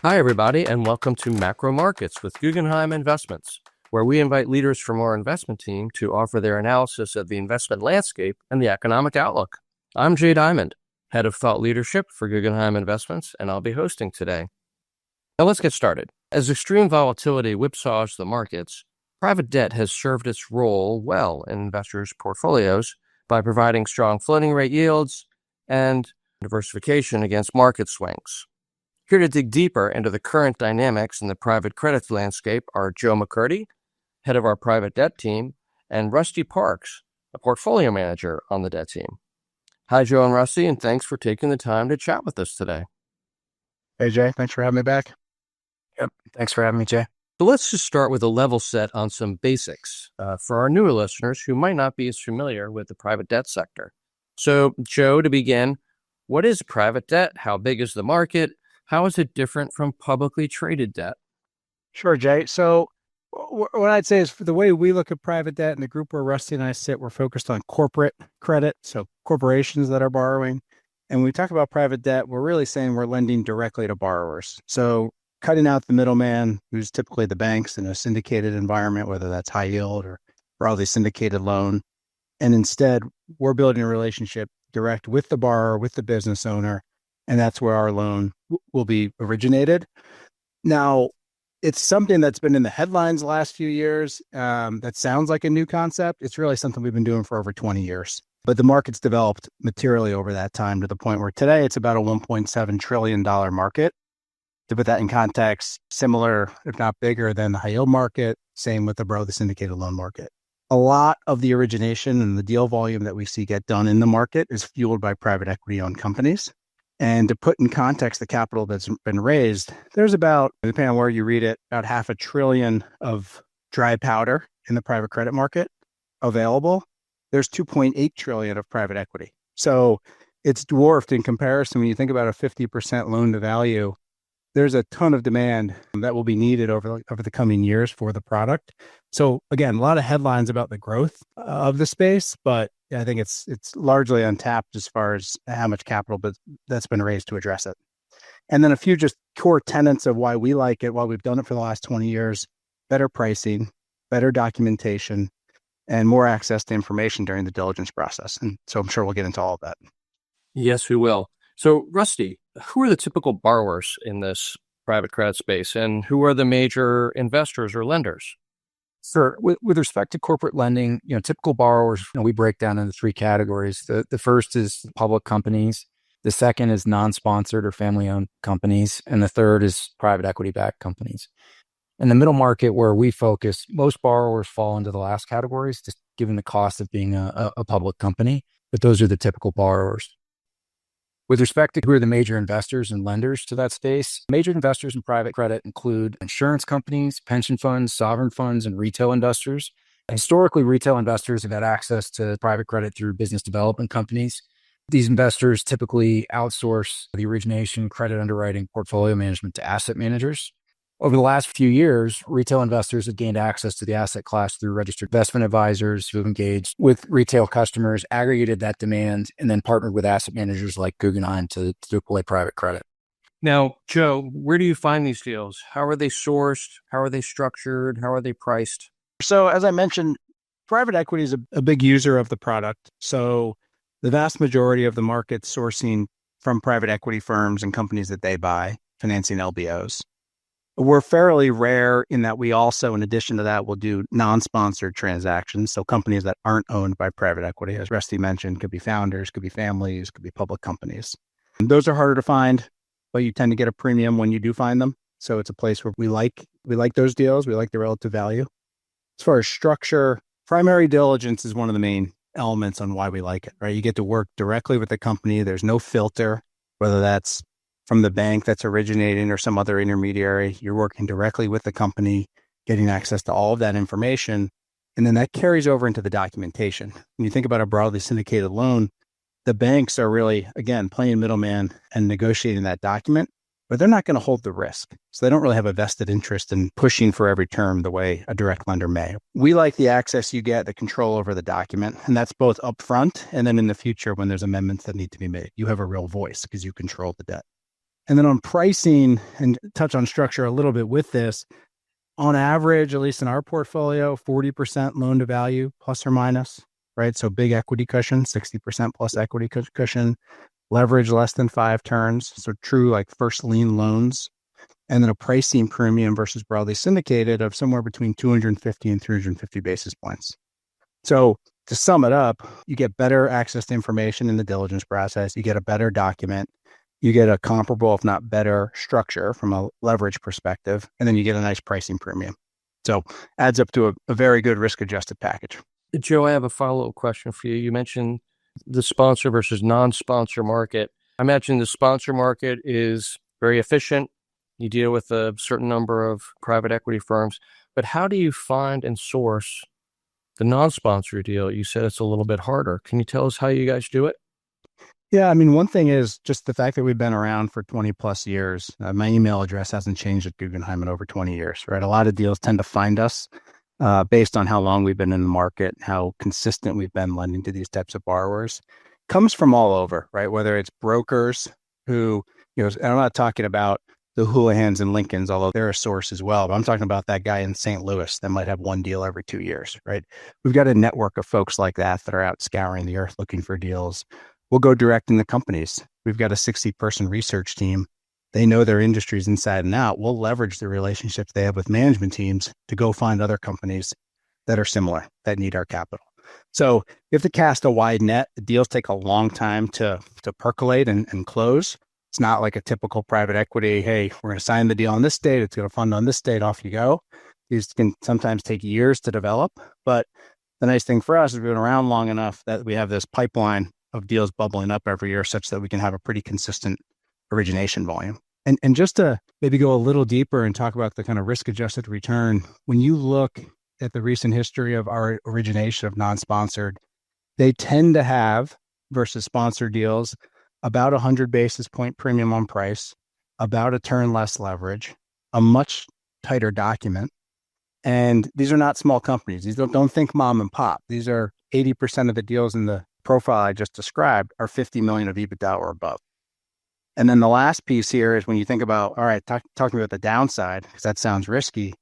Hi, everybody, and welcome to Macro Markets with Guggenheim Investments, where we invite leaders from our investment team to offer their analysis of the investment landscape and the economic outlook. I'm Jay Diamond, Head of Thought Leadership for Guggenheim Investments, and I'll be hosting today. Now let's get started. As extreme volatility whipsaws the markets, private debt has served its role well in investors' portfolios by providing strong floating rate yields and diversification against market swings. Here to dig deeper into the current dynamics in the private credit landscape are Joe McCurdy, head of our private debt team, and Rusty Parks, a portfolio manager on the debt team. Hi, Joe and Rusty, and thanks for taking the time to chat with us today. Hey, Jay. Thanks for having me back. Yep. Thanks for having me, Jay. So let's just start with a level set on some basics for our newer listeners who might not be as familiar with the private debt sector. So, Joe, to begin, what is private debt? How big is the market? How is it different from publicly traded debt? Sure, Jay. So what I'd say is for the way we look at private debt and the group where Rusty and I sit, we're focused on corporate credit, so corporations that are borrowing. And when we talk about private debt, we're really saying we're lending directly to borrowers. So cutting out the middleman, who's typically the banks in a syndicated environment, whether that's high yield or broadly syndicated loan. And instead, we're building a relationship direct with the borrower, with the business owner, and that's where our loan will be originated. Now, it's something that's been in the headlines the last few years. That sounds like a new concept. It's really something we've been doing for over 20 years. But the market's developed materially over that time to the point where today it's about a $1.7 trillion market. To put that in context, similar, if not bigger, than the high yield market, same with the broadly syndicated loan market. A lot of the origination and the deal volume that we see get done in the market is fueled by private equity-owned companies. And to put in context the capital that's been raised, there's about, depending on where you read it, about $500 billion of dry powder in the private credit market available. There's $2.8 trillion of private equity. So it's dwarfed in comparison. When you think about a 50% loan to value, there's a ton of demand that will be needed over the coming years for the product. So again, a lot of headlines about the growth of the space, but I think it's largely untapped as far as how much capital that's been raised to address it. And then a few just core tenets of why we like it, why we've done it for the last 20 years: better pricing, better documentation, and more access to information during the diligence process. And so I'm sure we'll get into all of that. Yes, we will. So, Rusty, who are the typical borrowers in this private credit space, and who are the major investors or lenders? Sure. With respect to corporate lending, typical borrowers, we break down into three categories. The first is public companies. The second is non-sponsored or family-owned companies. And the third is private equity-backed companies. In the middle market where we focus, most borrowers fall into the last categories, just given the cost of being a public company. But those are the typical borrowers. With respect to who are the major investors and lenders to that space, major investors in private credit include insurance companies, pension funds, sovereign funds, and retail investors. Historically, retail investors have had access to private credit through business development companies. These investors typically outsource the origination, credit underwriting, portfolio management to asset managers. Over the last few years, retail investors have gained access to the asset class through registered investment advisors who have engaged with retail customers, aggregated that demand, and then partnered with asset managers like Guggenheim to deploy private credit. Now, Joe, where do you find these deals? How are they sourced? How are they structured? How are they priced? So as I mentioned, private equity is a big user of the product. So the vast majority of the market sourcing from private equity firms and companies that they buy, financing LBOs. We're fairly rare in that we also, in addition to that, will do non-sponsored transactions. So companies that aren't owned by private equity, as Rusty mentioned, could be founders, could be families, could be public companies. And those are harder to find, but you tend to get a premium when you do find them. So it's a place where we like those deals. We like the relative value. As far as structure, primary diligence is one of the main elements on why we like it, right? You get to work directly with the company. There's no filter, whether that's from the bank that's originating or some other intermediary. You're working directly with the company, getting access to all of that information. And then that carries over into the documentation. When you think about a broadly syndicated loan, the banks are really, again, playing middleman and negotiating that document, but they're not going to hold the risk. So they don't really have a vested interest in pushing for every term the way a direct lender may. We like the access you get, the control over the document, and that's both upfront and then in the future when there's amendments that need to be made. You have a real voice because you control the debt. And then on pricing, and touch on structure a little bit with this, on average, at least in our portfolio, 40% loan to value plus or minus, right? So big equity cushion, 60% plus equity cushion, leverage less than 5 turns. So true like first lien loans. And then a pricing premium versus broadly syndicated of somewhere between 250 and 350 basis points. So to sum it up, you get better access to information in the diligence process. You get a better document. You get a comparable, if not better, structure from a leverage perspective. And then you get a nice pricing premium. So adds up to a very good risk-adjusted package. Joe, I have a follow-up question for you. You mentioned the sponsor versus non-sponsor market. I imagine the sponsor market is very efficient. You deal with a certain number of private equity firms. But how do you find and source the non-sponsor deal? You said it's a little bit harder. Can you tell us how you guys do it? Yeah, I mean, one thing is just the fact that we've been around for 20 plus years. My email address hasn't changed at Guggenheim in over 20 years, right? A lot of deals tend to find us based on how long we've been in the market, how consistent we've been lending to these types of borrowers. Comes from all over, right? Whether it's brokers who, and I'm not talking about the Hoolahans and Lincolns, although they're a source as well, but I'm talking about that guy in St. Louis that might have one deal every 2 years, right? We've got a network of folks like that are out scouring the earth looking for deals. We'll go direct in the companies. We've got a 60-person research team. They know their industries inside and out. We'll leverage the relationships they have with management teams to go find other companies that are similar, that need our capital. So you have to cast a wide net. The deals take a long time to percolate and close. It's not like a typical private equity, hey, we're going to sign the deal on this date. It's going to fund on this date. Off you go. These can sometimes take years to develop. But the nice thing for us is we've been around long enough that we have this pipeline of deals bubbling up every year such that we can have a pretty consistent origination volume. And just to maybe go a little deeper and talk about the kind of risk-adjusted return, when you look at the recent history of our origination of non-sponsored, they tend to have, versus sponsored deals, about 100 basis point premium on price, about a turn less leverage, a much tighter document. And these are not small companies. These don't think mom and pop. These are 80% of the deals in the profile I just described are 50 million of EBITDA or above. And then the last piece here is when you think about, all right, talking about the downside, because that sounds risky.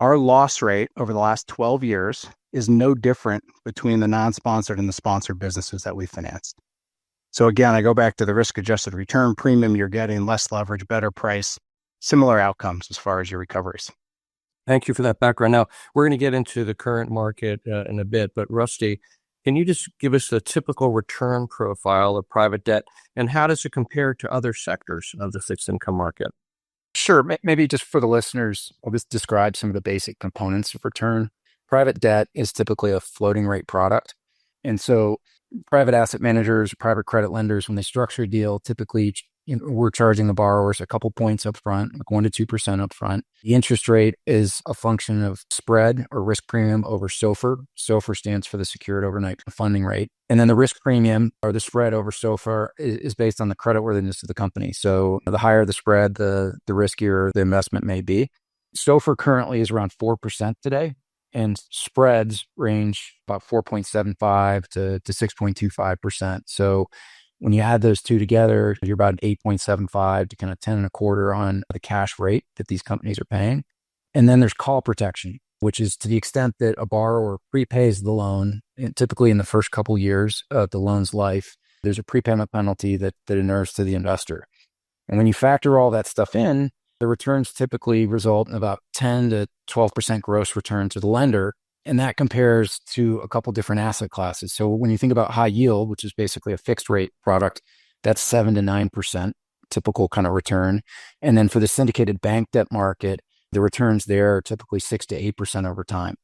Our loss rate over the last 12 years is no different between the non-sponsored and the sponsored businesses that we financed. So again, I go back to the risk-adjusted return premium you're getting, less leverage, better price, similar outcomes as far as your recoveries. Thank you for that background. Now, we're going to get into the current market in a bit, but Rusty, can you just give us the typical return profile of private debt, and how does it compare to other sectors of the fixed income market? Sure. Maybe just for the listeners, I'll just describe some of the basic components of return. Private debt is typically a floating rate product. And so private asset managers, private credit lenders, when they structure a deal, typically we're charging the borrowers a couple points up front, like 1% to 2% up front. The interest rate is a function of spread or risk premium over SOFR. SOFR stands for the Secured Overnight Funding Rate. And then the risk premium or the spread over SOFR is based on the creditworthiness of the company. So the higher the spread, the riskier the investment may be. SOFR currently is around 4% today, and spreads range about 4.75 to 6.25%. So when you add those two together, you're about an 8.75 to kind of 10.25 on the cash rate that these companies are paying. And then there's call protection, which is to the extent that a borrower prepays the loan, typically in the first couple years of the loan's life, there's a prepayment penalty that inures to the investor. And when you factor all that stuff in, the returns typically result in about 10 to 12% gross return to the lender. And that compares to a couple different asset classes. So when you think about high yield, which is basically a fixed rate product, that's 7 to 9% typical kind of return. And then for the syndicated bank debt market, the returns there are typically 6 to 8% over time.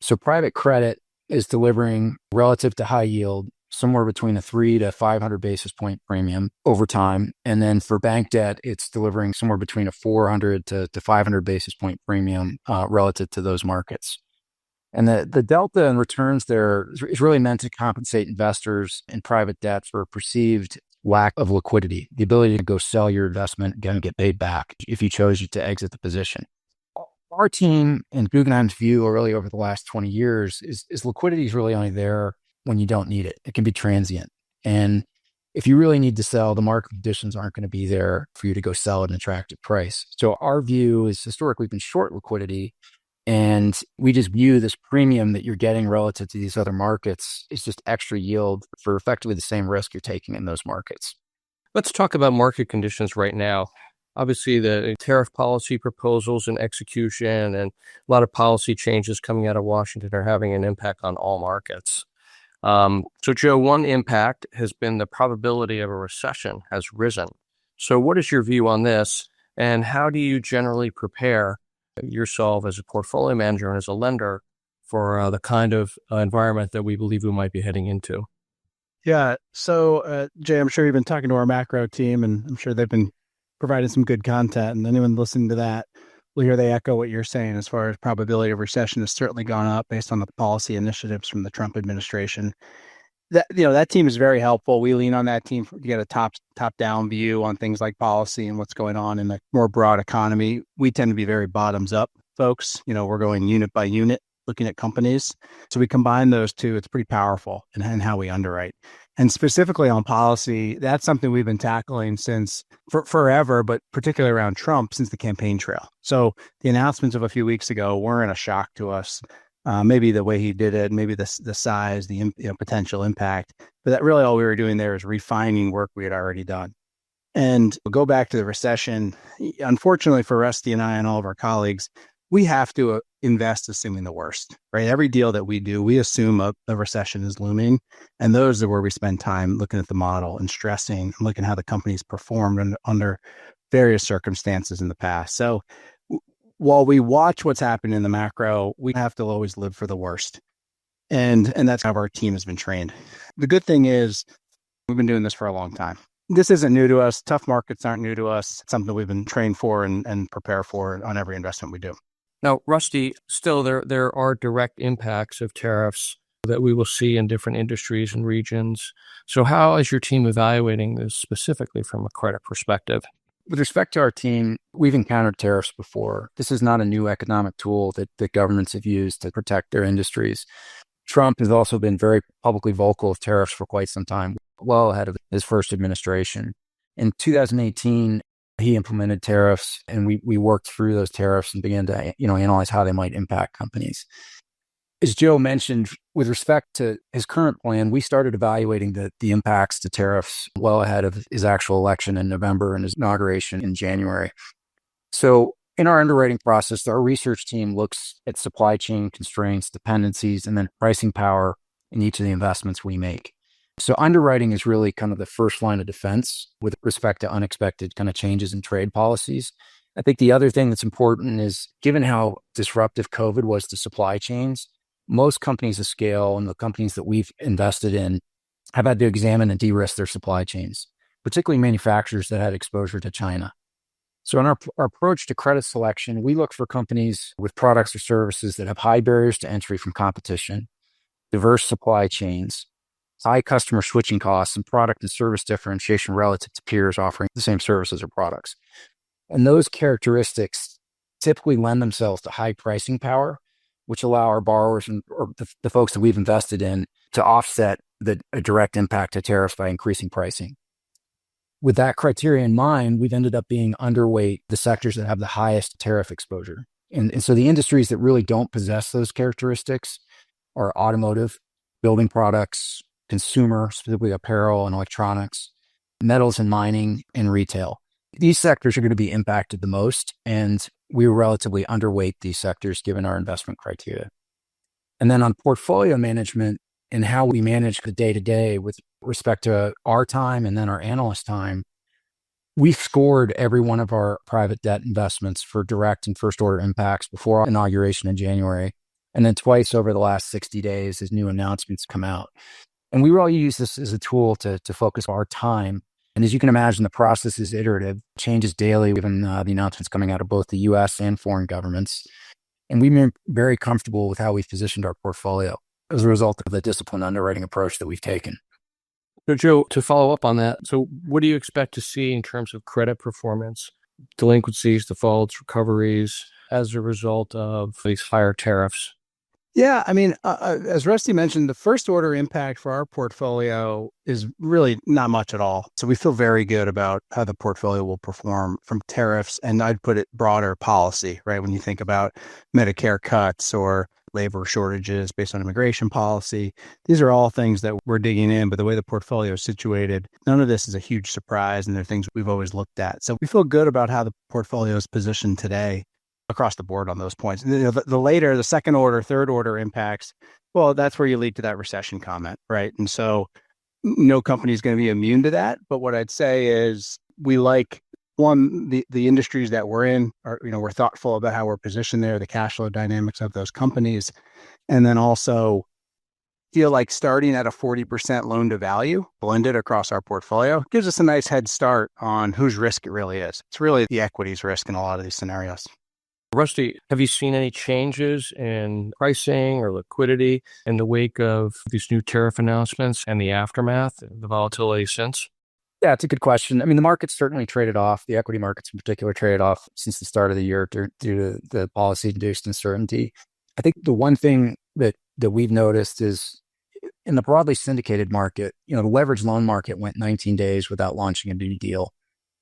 So private credit is delivering relative to high yield somewhere between a 3 to 500 basis point premium over time. And then for bank debt, it's delivering somewhere between a 400 to 500 basis point premium relative to those markets. And the delta in returns there is really meant to compensate investors in private debt for a perceived lack of liquidity, the ability to go sell your investment and get paid back if you chose to exit the position. Our team and Guggenheim's view really over the last 20 years is liquidity is really only there when you don't need it. It can be transient. And if you really need to sell, the market conditions aren't going to be there for you to go sell at an attractive price. So our view is historically we've been short liquidity, and we just view this premium that you're getting relative to these other markets is just extra yield for effectively the same risk you're taking in those markets. Let's talk about market conditions right now. Obviously, the tariff policy proposals and execution and a lot of policy changes coming out of Washington are having an impact on all markets. So, Joe, one impact has been the probability of a recession has risen. So what is your view on this, and how do you generally prepare yourself as a portfolio manager and as a lender for the kind of environment that we believe we might be heading into? Yeah. So, Jay, I'm sure you've been talking to our macro team, and I'm sure they've been providing some good content. And anyone listening to that will hear they echo what you're saying as far as probability of recession has certainly gone up based on the policy initiatives from the Trump administration. That team is very helpful. We lean on that team to get a top down view on things like policy and what's going on in the more broad economy. We tend to be very bottoms up folks. We're going unit by unit, looking at companies. So we combine those two. It's pretty powerful in how we underwrite. And specifically on policy, that's something we've been tackling since forever, but particularly around Trump since the campaign trail. So the announcements of a few weeks ago weren't a shock to us. Maybe the way he did it, maybe the size, the potential impact. But that really all we were doing there is refining work we had already done. And we'll go back to the recession. Unfortunately for Rusty and I and all of our colleagues, we have to invest assuming the worst, right? Every deal that we do, we assume a recession is looming. And those are where we spend time looking at the model and stressing and looking at how the company's performed under various circumstances in the past. So while we watch what's happening in the macro, we have to always live for the worst. And that's how our team has been trained. The good thing is we've been doing this for a long time. This isn't new to us. Tough markets aren't new to us. It's something we've been trained for and prepare for on every investment we do. Now, Rusty, still there are direct impacts of tariffs that we will see in different industries and regions. So how is your team evaluating this specifically from a credit perspective? With respect to our team, we've encountered tariffs before. This is not a new economic tool that governments have used to protect their industries. Trump has also been very publicly vocal of tariffs for quite some time, well ahead of his first administration. In 2018, he implemented tariffs, and we worked through those tariffs and began to analyze how they might impact companies. As Joe mentioned, with respect to his current plan, we started evaluating the impacts to tariffs well ahead of his actual election in November and his inauguration in January. So in our underwriting process, our research team looks at supply chain constraints, dependencies, and then pricing power in each of the investments we make. So underwriting is really kind of the first line of defense with respect to unexpected kind of changes in trade policies. I think the other thing that's important is, given how disruptive COVID was to supply chains, most companies of scale and the companies that we've invested in have had to examine and de-risk their supply chains, particularly manufacturers that had exposure to China. So in our approach to credit selection, we look for companies with products or services that have high barriers to entry from competition, diverse supply chains, high customer switching costs, and product and service differentiation relative to peers offering the same services or products. And those characteristics typically lend themselves to high pricing power, which allow our borrowers or the folks that we've invested in to offset a direct impact of tariffs by increasing pricing. With that criteria in mind, we've ended up being underweight the sectors that have the highest tariff exposure. And so the industries that really don't possess those characteristics are automotive, building products, consumer, specifically apparel and electronics, metals and mining, and retail. These sectors are going to be impacted the most, and we relatively underweight these sectors given our investment criteria. And then on portfolio management and how we manage the day-to-day with respect to our time and then our analyst time, we scored every one of our private debt investments for direct and first-order impacts before our inauguration in January, and then twice over the last 60 days as new announcements come out. And we really use this as a tool to focus our time. And as you can imagine, the process is iterative, changes daily, given the announcements coming out of both the U.S. and foreign governments. And we've been very comfortable with how we've positioned our portfolio as a result of the disciplined underwriting approach that we've taken. So, Joe, to follow up on that, so what do you expect to see in terms of credit performance, delinquencies, defaults, recoveries as a result of these higher tariffs? Yeah, I mean, as Rusty mentioned, the first order impact for our portfolio is really not much at all. So we feel very good about how the portfolio will perform from tariffs, and I'd put it broader policy, right? When you think about Medicare cuts or labor shortages based on immigration policy, these are all things that we're digging in, but the way the portfolio is situated, none of this is a huge surprise, and they're things we've always looked at. So we feel good about how the portfolio is positioned today across the board on those points. And, the second order, third order impacts, well, that's where you lead to that recession comment, right? And so no company is going to be immune to that. But what I'd say is we like the industries that we're in are, we're thoughtful about how we're positioned there, the cash flow dynamics of those companies. And then also feel like starting at a 40% loan to value blended across our portfolio gives us a nice head start on whose risk it really is. It's really the equities risk in a lot of these scenarios. Rusty, have you seen any changes in pricing or liquidity in the wake of these new tariff announcements and the aftermath, the volatility since? Yeah, it's a good question. I mean, the market's certainly traded off. The equity markets in particular traded off since the start of the year due to the policy-induced uncertainty. I think the one thing that we've noticed is in the broadly syndicated market, the leveraged loan market went 19 days without launching a new deal.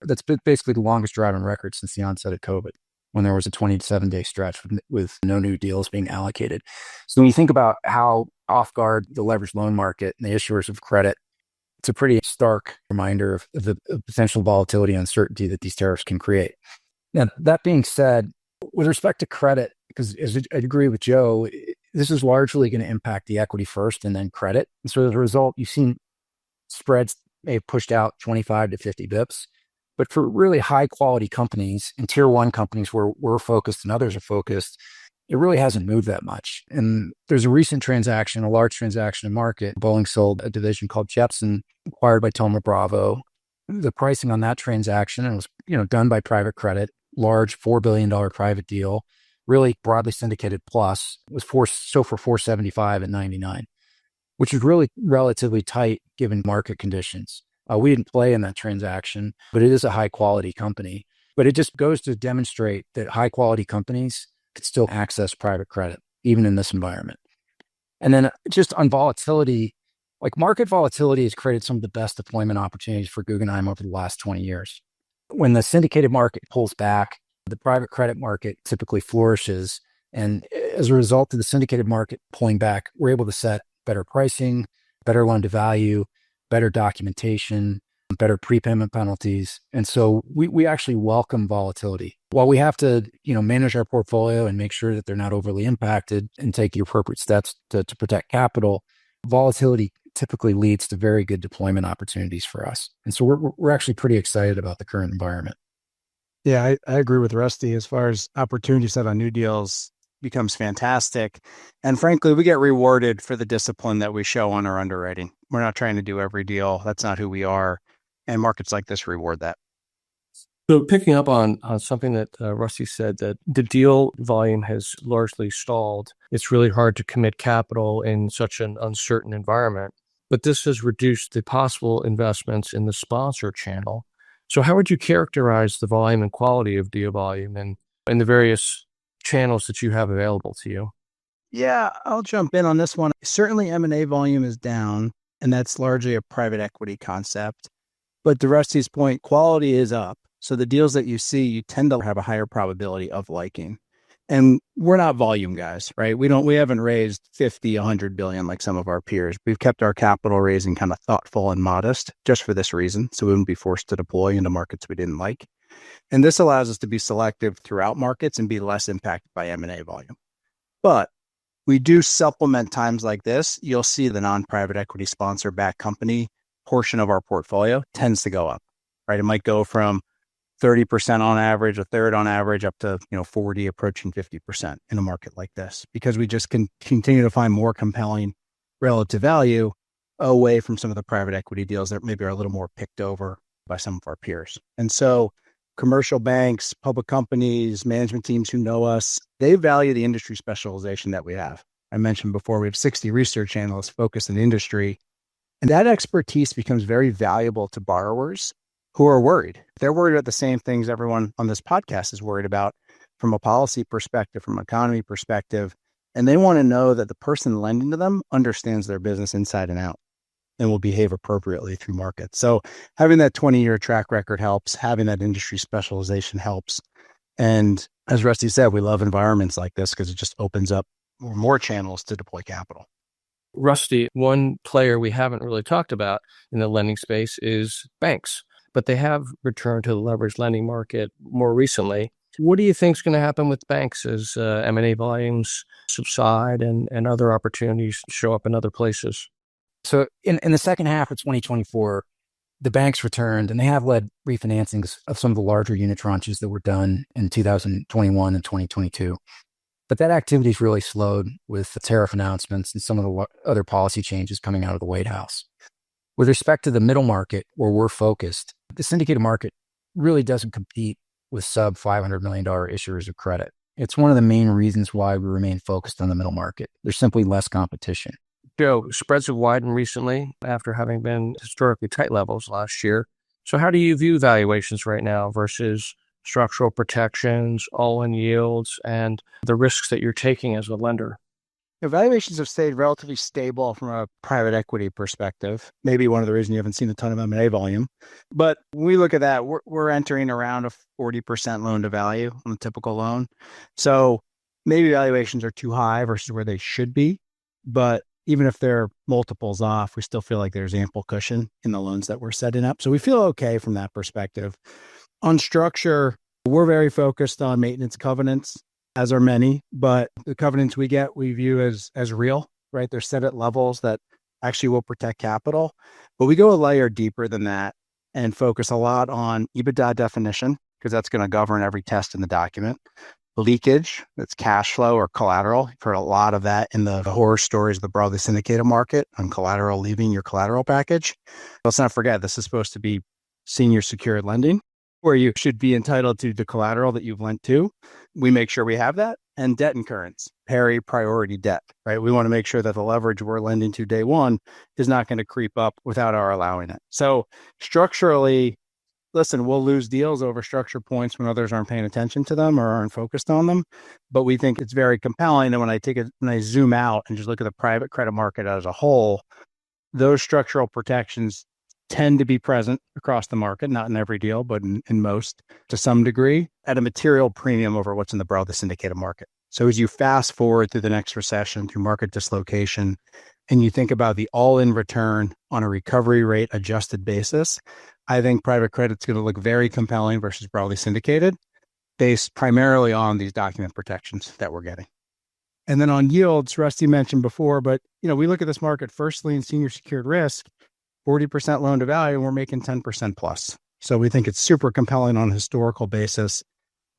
That's basically the longest drought on record since the onset of COVID, when there was a 27-day stretch with no new deals being allocated. So when you think about how off guard the leveraged loan market and the issuers of credit, it's a pretty stark reminder of the potential volatility and uncertainty that these tariffs can create. Now, that being said, with respect to credit, because as I agree with Joe, this is largely going to impact the equity first and then credit. And so as a result, you've seen spreads may have pushed out 25 to 50 bips. But for really high quality companies and tier one companies where we're focused and others are focused, it really hasn't moved that much. And there's a recent transaction, a large transaction in market. Boeing sold a division called Jepson, acquired by Thoma Bravo. The pricing on that transaction, and it was done by private credit, large $4 billion private deal, really broadly syndicated plus, was SOFR 475 at 99, which is really relatively tight given market conditions. We didn't play in that transaction, but it is a high quality company. But it just goes to demonstrate that high quality companies can still access private credit, even in this environment. And then just on volatility, like market volatility has created some of the best deployment opportunities for Guggenheim over the last 20 years. When the syndicated market pulls back, the private credit market typically flourishes. And as a result of the syndicated market pulling back, we're able to set better pricing, better loan to value, better documentation, better prepayment penalties. And so we actually welcome volatility. While we have to, manage our portfolio and make sure that they're not overly impacted and take the appropriate steps to protect capital, volatility typically leads to very good deployment opportunities for us. And so we're actually pretty excited about the current environment. Yeah, I agree with Rusty as far as opportunity set on new deals becomes fantastic. And frankly, we get rewarded for the discipline that we show on our underwriting. We're not trying to do every deal. That's not who we are. And markets like this reward that. So picking up on something that Rusty said, that the deal volume has largely stalled. It's really hard to commit capital in such an uncertain environment. But this has reduced the possible investments in the sponsor channel. So how would you characterize the volume and quality of deal volume and the various channels that you have available to you? Yeah, I'll jump in on this one. Certainly M&A volume is down, and that's largely a private equity concept. But to Rusty's point, quality is up. So the deals that you see, you tend to have a higher probability of liking. And we're not volume guys, right? We haven't raised 50, 100 billion like some of our peers. We've kept our capital raising kind of thoughtful and modest just for this reason. So we wouldn't be forced to deploy into markets we didn't like. And this allows us to be selective throughout markets and be less impacted by M&A volume. But we do supplement times like this. You'll see the non-private equity sponsor-backed company portion of our portfolio tends to go up, right? It might go from 30% on average, a third on average, up to 40, approaching 50% in a market like this, because we just can continue to find more compelling relative value away from some of the private equity deals that maybe are a little more picked over by some of our peers. And so commercial banks, public companies, management teams who know us, they value the industry specialization that we have. I mentioned before, we have 60 research analysts focused in industry, and that expertise becomes very valuable to borrowers who are worried. They're worried about the same things everyone on this podcast is worried about from a policy perspective, from an economy perspective. And they want to know that the person lending to them understands their business inside and out and will behave appropriately through markets. So having that 20-year track record helps. Having that industry specialization helps. And as Rusty said, we love environments like this because it just opens up more channels to deploy capital. Rusty, one player we haven't really talked about in the lending space is banks, but they have returned to the leveraged lending market more recently. What do you think is going to happen with banks as M&A volumes subside and other opportunities show up in other places? So in the second half of 2024, the banks returned and they have led refinancings of some of the larger unit tranches that were done in 2021 and 2022. But that activity's really slowed with the tariff announcements and some of the other policy changes coming out of the White House. With respect to the middle market, where we're focused, the syndicated market really doesn't compete with sub $500 million issuers of credit. It's one of the main reasons why we remain focused on the middle market. There's simply less competition. Joe, spreads have widened recently after having been historically tight levels last year. So how do you view valuations right now versus structural protections, all-in yields, and the risks that you're taking as a lender? Valuations have stayed relatively stable from a private equity perspective. Maybe one of the reasons you haven't seen a ton of M&A volume. But when we look at that, we're entering around a 40% loan to value on a typical loan. So maybe valuations are too high versus where they should be. But even if they're multiples off, we still feel like there's ample cushion in the loans that we're setting up. So we feel okay from that perspective. On structure, we're very focused on maintenance covenants, as are many, but the covenants we get, we view as real, right? They're set at levels that actually will protect capital. But we go a layer deeper than that and focus a lot on EBITDA definition, because that's going to govern every test in the document. Leakage, that's cash flow or collateral. You've heard a lot of that in the horror stories of the broadly syndicated market on collateral leaving your collateral package. Let's not forget, this is supposed to be senior secured lending, where you should be entitled to the collateral that you've lent to. We make sure we have that. And debt incurrence, pari priority debt, right? We want to make sure that the leverage we're lending to day one is not going to creep up without our allowing it. So structurally, listen, we'll lose deals over structure points when others aren't paying attention to them or aren't focused on them. But we think it's very compelling. And when I zoom out and just look at the private credit market as a whole, those structural protections tend to be present across the market, not in every deal, but in most to some degree, at a material premium over what's in the broadly syndicated market. So as you fast forward through the next recession, through market dislocation, and you think about the all-in return on a recovery rate adjusted basis, I think private credit's going to look very compelling versus broadly syndicated, based primarily on these document protections that we're getting. And then on yields, Rusty mentioned before, but we look at this market first lien senior secured risk, 40% loan to value, and we're making 10% plus. So we think it's super compelling on a historical basis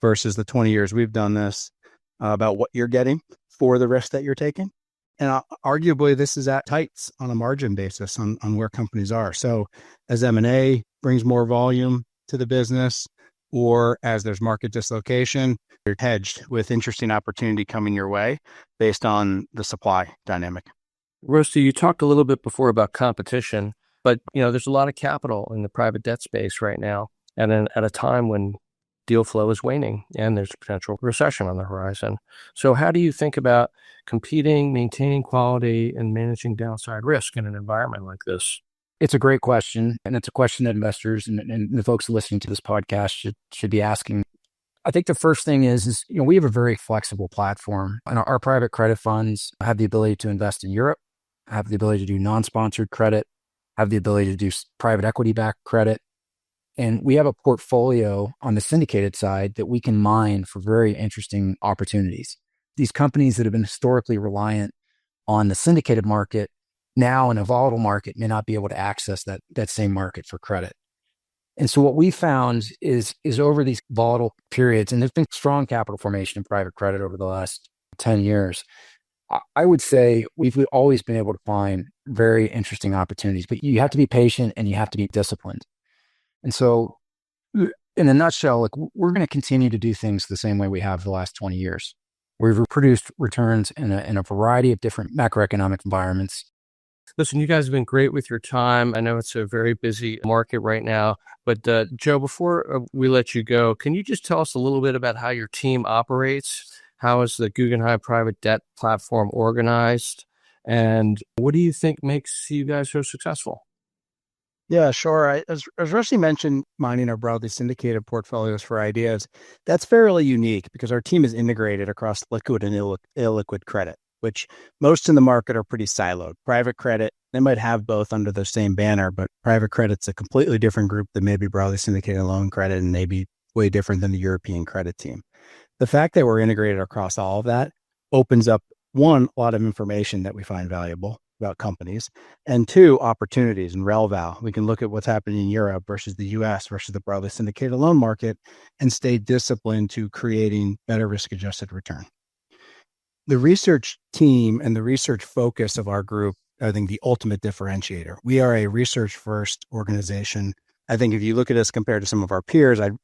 versus the 20 years we've done this about what you're getting for the risk that you're taking. And arguably, this is at tights on a margin basis on where companies are. So as M&A brings more volume to the business, or as there's market dislocation, you're hedged with interesting opportunity coming your way based on the supply dynamic. Rusty, you talked a little bit before about competition, but there's a lot of capital in the private debt space right now, and then at a time when deal flow is waning and there's a potential recession on the horizon. So how do you think about competing, maintaining quality, and managing downside risk in an environment like this? It's a great question, and it's a question that investors and the folks listening to this podcast should be asking. I think the first thing is we have a very flexible platform, and our private credit funds have the ability to invest in Europe, have the ability to do non-sponsored credit, have the ability to do private equity-backed credit. And we have a portfolio on the syndicated side that we can mine for very interesting opportunities. These companies that have been historically reliant on the syndicated market now in a volatile market may not be able to access that same market for credit. And so what we found is over these volatile periods, and there's been strong capital formation in private credit over the last 10 years, I would say we've always been able to find very interesting opportunities, but you have to be patient and you have to be disciplined. And so in a nutshell, we're going to continue to do things the same way we have the last 20 years. We've produced returns in a variety of different macroeconomic environments. Listen, you guys have been great with your time. I know it's a very busy market right now, but Joe, before we let you go, can you just tell us a little bit about how your team operates? How is the Guggenheim private debt platform organized? And what do you think makes you guys so successful? Yeah, sure. As Rusty mentioned, mining our broadly syndicated portfolios for ideas, that's fairly unique because our team is integrated across liquid and illiquid credit, which most in the market are pretty siloed. Private credit, they might have both under the same banner, but private credit's a completely different group than maybe broadly syndicated loan credit and maybe way different than the European credit team. The fact that we're integrated across all of that opens up, one, a lot of information that we find valuable about companies, and two, opportunities and rel-val. We can look at what's happening in Europe versus the US versus the broadly syndicated loan market and stay disciplined to creating better risk-adjusted return. The research team and the research focus of our group, I think the ultimate differentiator. We are a research-first organization. I think if you look at us compared to some of our peers, I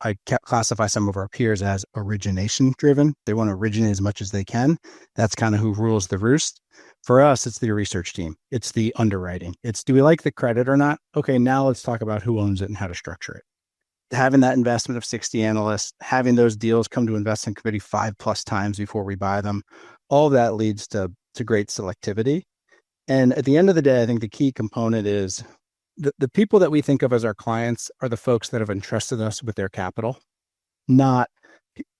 classify some of our peers as origination-driven. They want to originate as much as they can. That's kind of who rules the roost. For us, it's the research team. It's the underwriting. It's, do we like the credit or not? Okay, now let's talk about who owns it and how to structure it. Having that investment of 60 analysts, having those deals come to investment committee 5+ times before we buy them, all that leads to great selectivity. And at the end of the day, I think the key component is the people that we think of as our clients are the folks that have entrusted us with their capital, not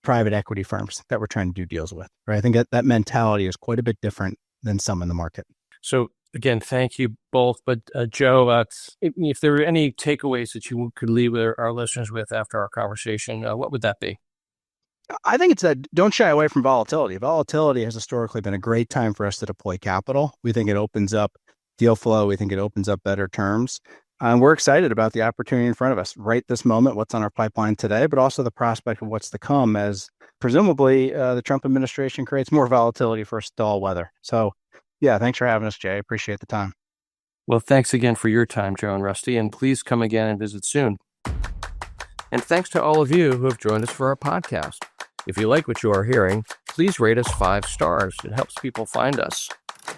private equity firms that we're trying to do deals with. Right? I think that mentality is quite a bit different than some in the market. So again, thank you both. But Joe, if there were any takeaways that you could leave our listeners with after our conversation, what would that be? I think it's that don't shy away from volatility. Volatility has historically been a great time for us to deploy capital. We think it opens up deal flow. We think it opens up better terms. And we're excited about the opportunity in front of us right this moment, what's on our pipeline today, but also the prospect of what's to come as presumably the Trump administration creates more volatility for us to all weather. So yeah, thanks for having us, Jay. I appreciate the time. Well, thanks again for your time, Joe and Rusty, and please come again and visit soon. And thanks to all of you who have joined us for our podcast. If you like what you are hearing, please rate us 5 stars. It helps people find us.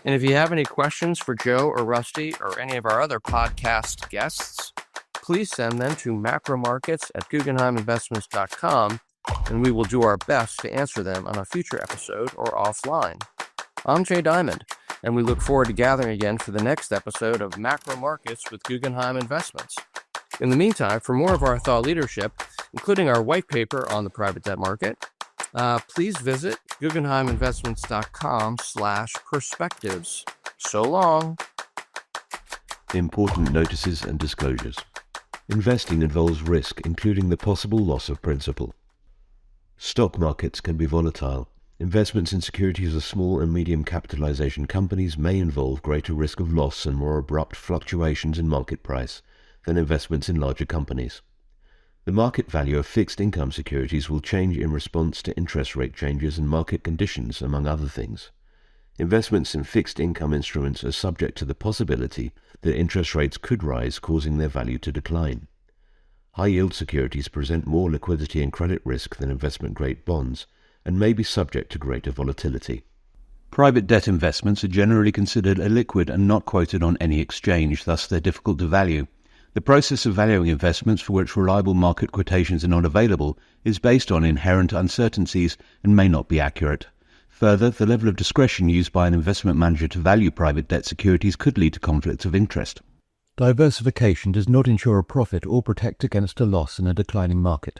And if you have any questions for Joe or Rusty or any of our other podcast guests, please send them to macromarkets@guggenheiminvestments.com, and we will do our best to answer them on a future episode or offline. I'm Jay Diamond, and we look forward to gathering again for the next episode of Macro Markets with Guggenheim Investments. In the meantime, for more of our thought leadership, including our white paper on the private debt market, please visit guggenheiminvestments.com/perspectives. So long. Important notices and disclosures. Investing involves risk, including the possible loss of principal. Stock markets can be volatile. Investments in securities of small and medium capitalization companies may involve greater risk of loss and more abrupt fluctuations in market price than investments in larger companies. The market value of fixed income securities will change in response to interest rate changes and market conditions, among other things. Investments in fixed income instruments are subject to the possibility that interest rates could rise, causing their value to decline. High-yield securities present more liquidity and credit risk than investment-grade bonds and may be subject to greater volatility. Private debt investments are generally considered illiquid and not quoted on any exchange, thus they're difficult to value. The process of valuing investments for which reliable market quotations are not available is based on inherent uncertainties and may not be accurate. Further, the level of discretion used by an investment manager to value private debt securities could lead to conflicts of interest. Diversification does not ensure a profit or protect against a loss in a declining market.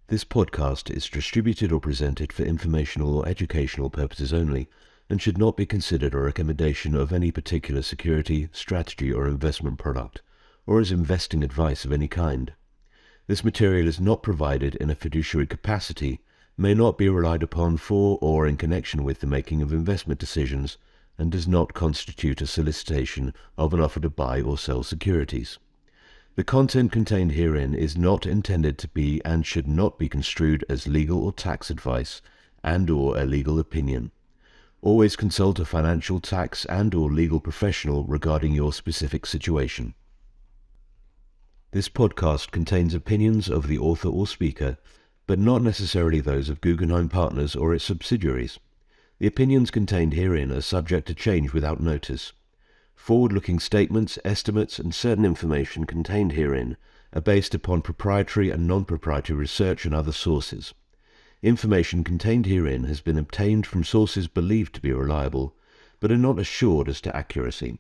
This podcast is distributed or presented for informational or educational purposes only and should not be considered a recommendation of any particular security, strategy, or investment product, or as investing advice of any kind. This material is not provided in a fiduciary capacity, may not be relied upon for or in connection with the making of investment decisions, and does not constitute a solicitation of an offer to buy or sell securities. The content contained herein is not intended to be and should not be construed as legal or tax advice and/or a legal opinion. Always consult a financial, tax, and/or legal professional regarding your specific situation. This podcast contains opinions of the author or speaker, but not necessarily those of Guggenheim Partners or its subsidiaries. The opinions contained herein are subject to change without notice. Forward-looking statements, estimates, and certain information contained herein are based upon proprietary and non-proprietary research and other sources. Information contained herein has been obtained from sources believed to be reliable, but are not assured as to accuracy.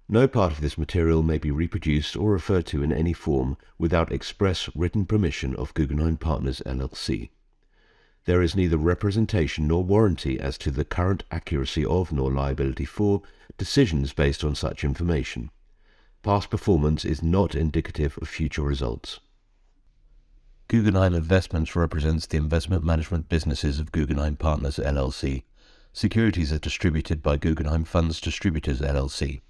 No part of this material may be reproduced or referred to in any form without express written permission of Guggenheim Partners LLC. There is neither representation nor warranty as to the current accuracy of nor liability for decisions based on such information. Past performance is not indicative of future results. Guggenheim Investments represents the investment management businesses of Guggenheim Partners LLC. Securities are distributed by Guggenheim Funds Distributors LLC.